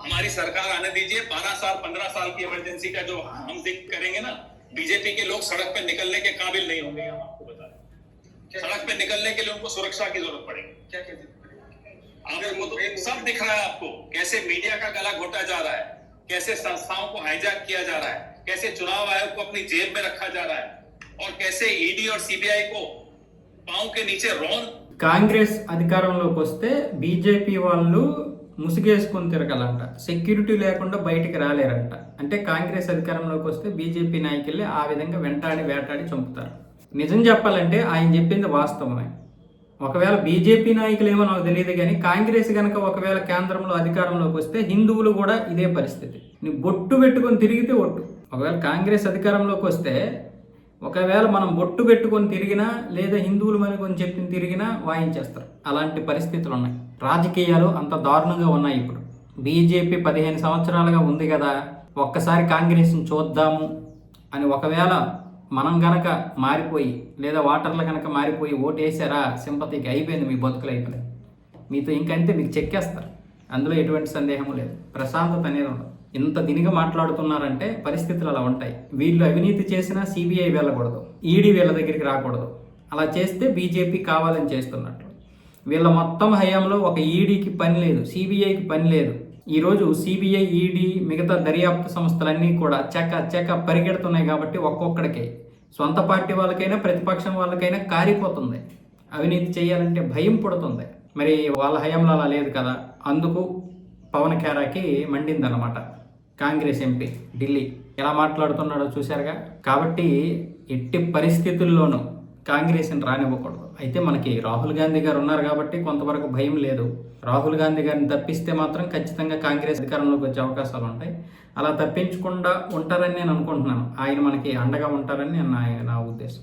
हमारी सरकार आने दीजिए, 12 साल 15 साल की इमरजेंसी का जो हम जिक्र करेंगे ना, बीजेपी के लोग सड़क पे निकलने के काबिल नहीं होंगे। हम आपको बता रहे, सड़क पे निकलने के लिए उनको सुरक्षा की जरूरत पड़ेगी। क्या आपको तो सब दिख रहा है आपको, कैसे मीडिया का गला घोटा जा रहा है, कैसे संस्थाओं को हाईजैक किया जा रहा है, कैसे चुनाव आयोग को अपनी जेब में रखा जा रहा है, और कैसे ईडी और सीबीआई को पांव के नीचे रौन। కాంగ్రెస్ అధికారంలోకి వస్తే బీజేపీ వాళ్ళు ముసుగేసుకొని తిరగాలంట, సెక్యూరిటీ లేకుండా బయటికి రాలేరంట. అంటే కాంగ్రెస్ అధికారంలోకి వస్తే బీజేపీ నాయకుల్ని ఆ విధంగా వెంటాడి వేటాడి చంపుతారు. నిజం చెప్పాలంటే ఆయన చెప్పింది వాస్తవమే. ఒకవేళ బీజేపీ నాయకులేమో నాకు తెలియదు కానీ కాంగ్రెస్ కనుక ఒకవేళ కేంద్రంలో అధికారంలోకి వస్తే హిందువులు కూడా ఇదే పరిస్థితి. నువ్వు బొట్టు పెట్టుకొని తిరిగితే ఒట్టు. ఒకవేళ కాంగ్రెస్ అధికారంలోకి వస్తే ఒకవేళ మనం బొట్టు పెట్టుకొని తిరిగినా లేదా హిందువులు మనకొని చెప్పి తిరిగినా వాయించేస్తారు. అలాంటి పరిస్థితులు ఉన్నాయి. రాజకీయాలు అంత దారుణంగా ఉన్నాయి. ఇప్పుడు బీజేపీ 15 సంవత్సరాలుగా ఉంది కదా, ఒక్కసారి కాంగ్రెస్ని చూద్దాము అని ఒకవేళ మనం గనక మారిపోయి లేదా ఓటర్లు కనుక మారిపోయి ఓటేసారా, సింపతికి అయిపోయింది, మీ బతుకులు అయిపోయింది, మీతో ఇంకంతే, మీకు చెక్కేస్తారు. అందులో ఎటువంటి సందేహము లేదు. ప్రశాంతత అనేది ఉండదు. ఇంత దినిగా మాట్లాడుతున్నారంటే పరిస్థితులు అలా ఉంటాయి. వీళ్ళు అవినీతి చేసినా సిబిఐ వెళ్ళకూడదు, ఈడీ వీళ్ళ దగ్గరికి రాకూడదు. అలా చేస్తే బీజేపీ కావాలని చేస్తున్నట్లు. వీళ్ళ మొత్తం హయాంలో ఒక ఈడీకి పని లేదు, సిబిఐకి పని లేదు. ఈరోజు సిబిఐ, ఈడీ, మిగతా దర్యాప్తు సంస్థలన్నీ కూడా చెక్క పరిగెడుతున్నాయి కాబట్టి ఒక్కొక్కడికే, సొంత పార్టీ వాళ్ళకైనా ప్రతిపక్షం వాళ్ళకైనా కారిపోతుంది. అవినీతి చేయాలంటే భయం పుడుతుంది. మరి వాళ్ళ హయాంలో అలా లేదు కదా, అందుకు పవన్ ఖేరాకి మండిందన్నమాట. కాంగ్రెస్ ఎంపీ ఢిల్లీ ఎలా మాట్లాడుతున్నాడో చూశారుగా. కాబట్టి ఎట్టి పరిస్థితుల్లోనూ కాంగ్రెస్ని రానివ్వకూడదు. అయితే మనకి రాహుల్ గాంధీ గారు ఉన్నారు కాబట్టి కొంతవరకు భయం లేదు. రాహుల్ గాంధీ గారిని తప్పిస్తే మాత్రం ఖచ్చితంగా కాంగ్రెస్ అధికారంలోకి వచ్చే అవకాశాలు ఉంటాయి. అలా తప్పించకుండా ఉంటారని నేను అనుకుంటున్నాను. ఆయన మనకి అండగా ఉంటారని నా ఉద్దేశం.